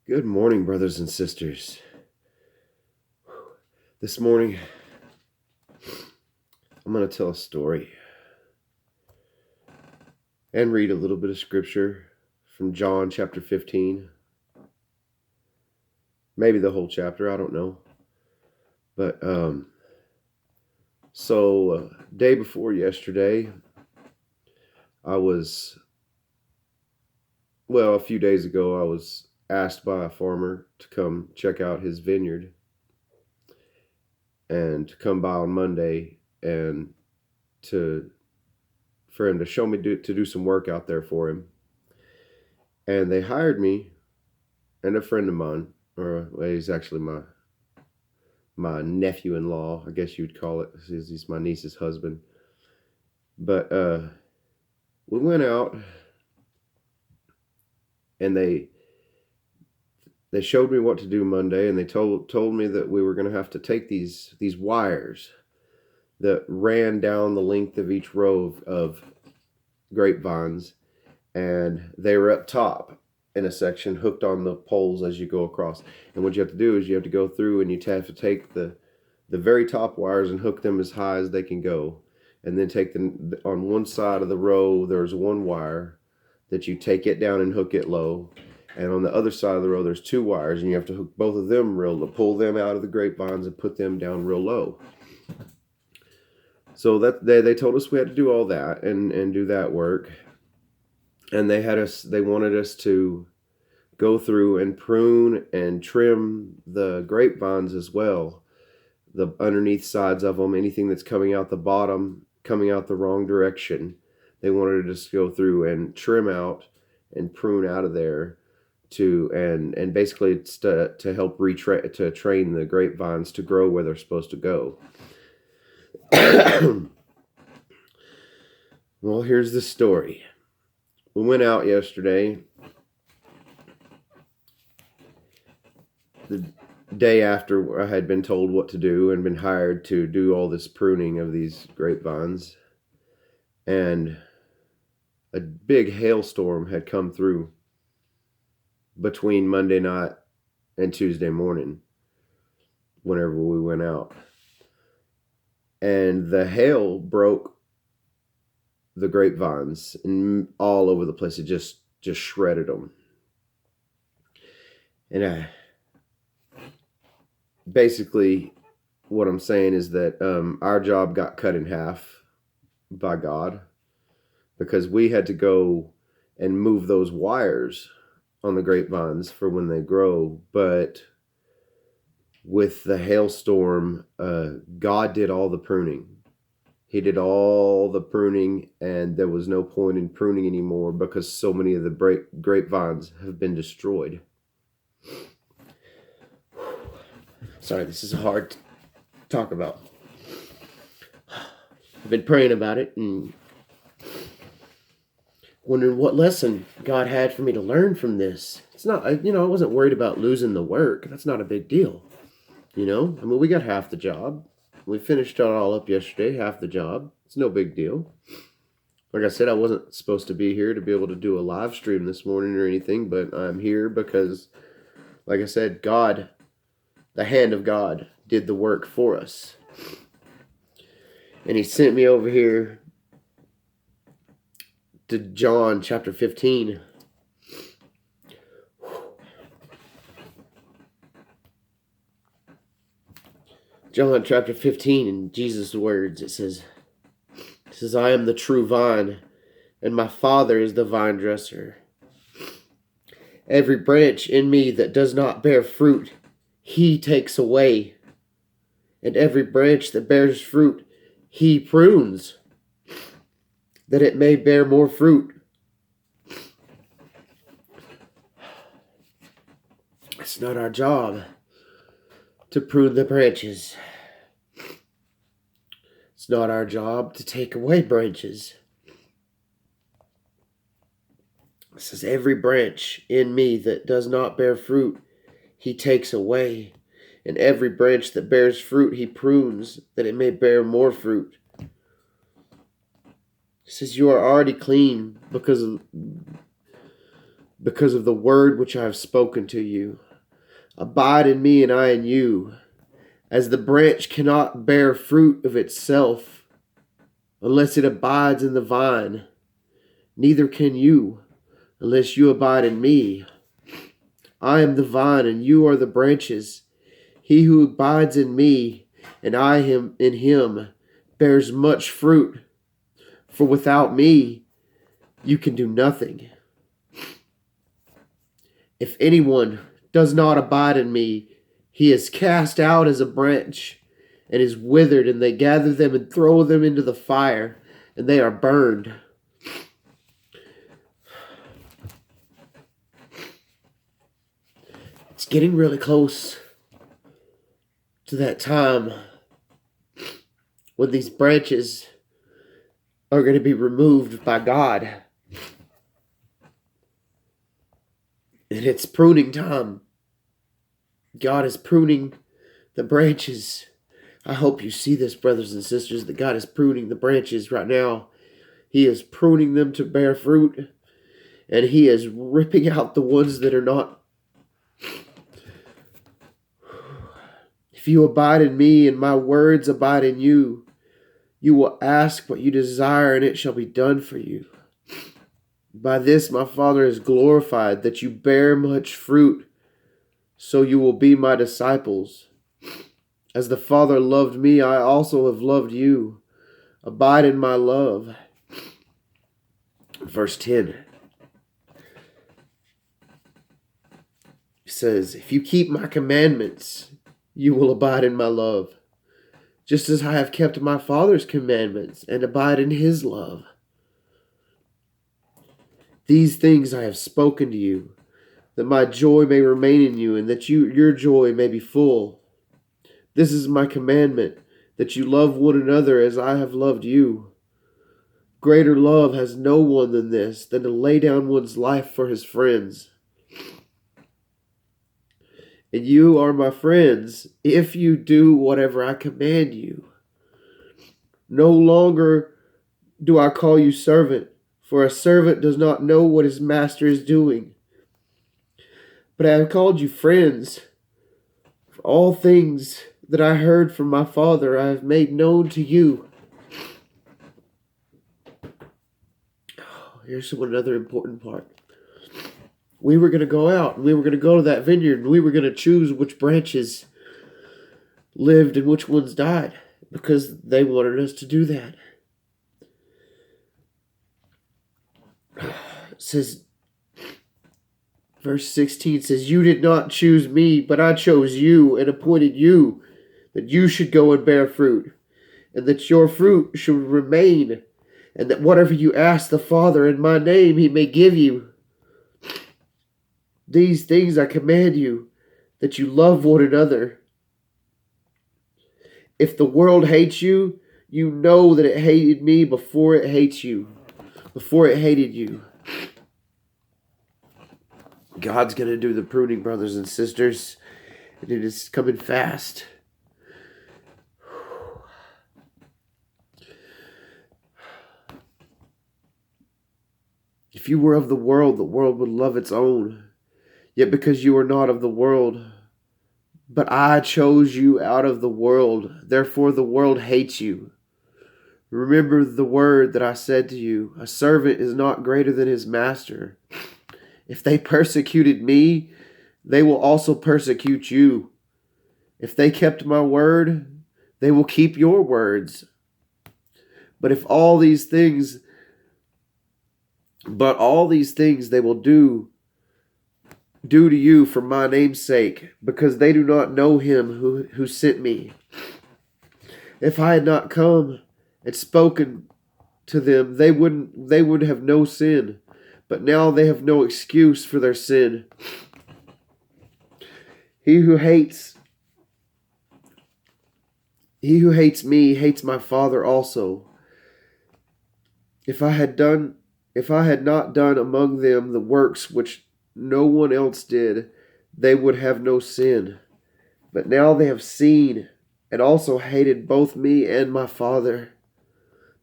Good morning, brothers and sisters. This morning, I'm going to tell a story and read a little bit of scripture from John chapter 15. Maybe the whole chapter, I don't know. But, day before yesterday, a few days ago, I was asked by a farmer to come check out his vineyard and to come by on Monday and for him to show me to do some work out there for him. And they hired me and a friend of mine, he's actually my nephew-in-law, I guess you'd call it. He's my niece's husband. But we went out and they showed me what to do Monday, and they told me that we were going to have to take these wires that ran down the length of each row of grapevines, and they were up top in a section hooked on the poles as you go across. And what you have to do is you have to go through and you have to take the very top wires and hook them as high as they can go, and then take them on one side of the row. There's one wire that you take it down and hook it low, and on the other side of the row there's two wires, and you have to hook both of them real low, pull them out of the grapevines and put them down real low. So that they told us we had to do all that and do that work. And they wanted us to go through and prune and trim the grapevines as well. The underneath sides of them, anything that's coming out the bottom, coming out the wrong direction, they wanted us to go through and trim out and prune out of there and basically it's to help to train the grapevines to grow where they're supposed to go. Well, here's the story. We went out yesterday, the day after I had been told what to do and been hired to do all this pruning of these grapevines, and a big hailstorm had come through between Monday night and Tuesday morning whenever we went out. And the hail broke the grapevines and all over the place. It just shredded them. And basically what I'm saying is that our job got cut in half by God, because we had to go and move those wires on the grapevines for when they grow. But with the hailstorm, God did all the pruning. He did all the pruning, and there was no point in pruning anymore because so many of the grapevines have been destroyed. Sorry, this is hard to talk about. I've been praying about it and wondering what lesson God had for me to learn from this. It's not, I wasn't worried about losing the work. That's not a big deal. We got half the job. We finished it all up yesterday, half the job. It's no big deal. Like I said, I wasn't supposed to be here to be able to do a live stream this morning or anything, but I'm here because, like I said, God, the hand of God, did the work for us. And He sent me over here to John chapter 15. John chapter 15, in Jesus' words, it says, I am the true vine, and my Father is the vine dresser. Every branch in me that does not bear fruit, He takes away. And every branch that bears fruit, He prunes, that it may bear more fruit. It's not our job to prune the branches. It's not our job to take away branches. It says, every branch in me that does not bear fruit, He takes away. And every branch that bears fruit, He prunes, that it may bear more fruit. It says, you are already clean because because of the word which I have spoken to you. Abide in me, and I in you. As the branch cannot bear fruit of itself unless it abides in the vine, neither can you unless you abide in me. I am the vine, and you are the branches. He who abides in me, and I in him, bears much fruit. For without me, you can do nothing. If anyone does not abide in me, he is cast out as a branch and is withered, and they gather them and throw them into the fire, and they are burned. It's getting really close to that time when these branches are going to be removed by God. And it's pruning time. God is pruning the branches. I hope you see this, brothers and sisters, that God is pruning the branches right now. He is pruning them to bear fruit, and He is ripping out the ones that are not. If you abide in me and my words abide in you, you will ask what you desire, and it shall be done for you. By this my Father is glorified, that you bear much fruit, so you will be my disciples. As the Father loved me, I also have loved you. Abide in my love. Verse 10 says, if you keep my commandments, you will abide in my love, just as I have kept my Father's commandments and abide in his love. These things I have spoken to you, that my joy may remain in you, and that your joy may be full. This is my commandment, that you love one another as I have loved you. Greater love has no one than this, than to lay down one's life for his friends. And you are my friends, if you do whatever I command you. No longer do I call you servant, for a servant does not know what his master is doing. But I have called you friends. For all things that I heard from my Father I have made known to you. Here's another important part. We were going to go out, and we were going to go to that vineyard, and we were going to choose which branches lived and which ones died, because they wanted us to do that. It says, verse 16 says, you did not choose me, but I chose you and appointed you, that you should go and bear fruit, and that your fruit should remain, and that whatever you ask the Father in my name, he may give you. These things I command you, that you love one another. If the world hates you, you know that it hated me before it hates you, before it hated you. God's going to do the pruning, brothers and sisters, and it is coming fast. If you were of the world would love its own. Yet because you are not of the world, but I chose you out of the world, therefore the world hates you. Remember the word that I said to you, a servant is not greater than his master. If they persecuted me, they will also persecute you. If they kept my word, they will keep your words. But all these things they will do to you for my name's sake, because they do not know him who sent me. If I had not come and spoken to them, they would have no sin, but now they have no excuse for their sin. He who hates me hates my Father also. If I had not done among them the works which no one else did, they would have no sin. But now they have seen and also hated both me and my Father.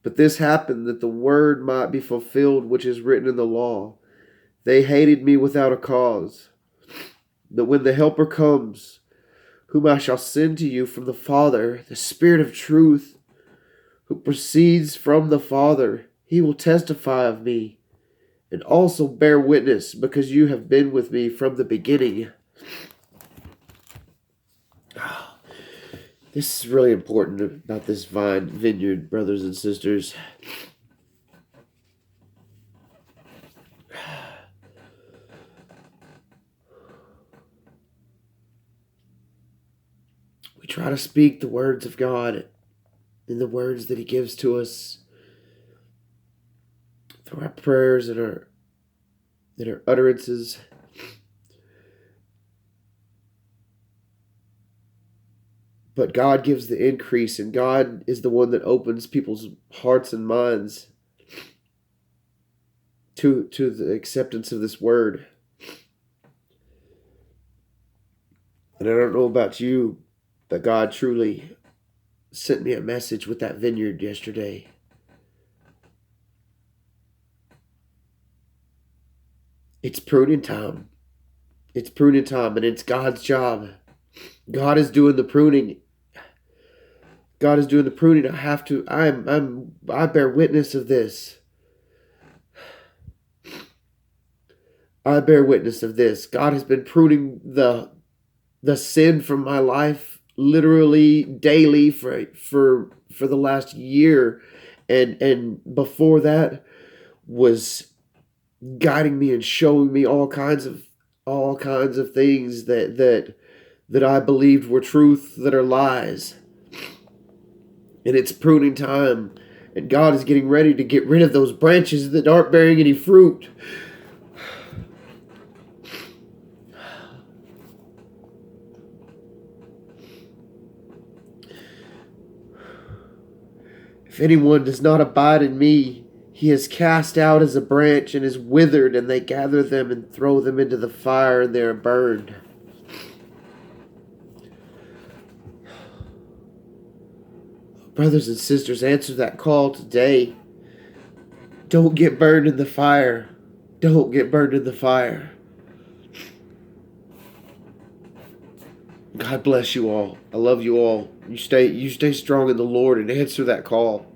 But this happened that the word might be fulfilled which is written in the law. They hated me without a cause. But when the Helper comes, whom I shall send to you from the Father, the Spirit of truth, who proceeds from the Father, he will testify of me and also bear witness, because you have been with me from the beginning. This is really important about this vineyard, brothers and sisters. We try to speak the words of God and the words that he gives to us through our prayers and our utterances. But God gives the increase, and God is the one that opens people's hearts and minds to the acceptance of this word. And I don't know about you, but God truly sent me a message with that vineyard yesterday. It's pruning time. It's pruning time, and it's God's job. God is doing the pruning. God is doing the pruning. I bear witness of this. I bear witness of this. God has been pruning the sin from my life literally daily for the last year, and before that was guiding me and showing me all kinds of things that I believed were truth that are lies. And it's pruning time, and God is getting ready to get rid of those branches that aren't bearing any fruit. If anyone does not abide in me, he is cast out as a branch and is withered, and they gather them and throw them into the fire, and they are burned. Brothers and sisters, answer that call today. Don't get burned in the fire. Don't get burned in the fire. God bless you all. I love you all. You stay strong in the Lord and answer that call.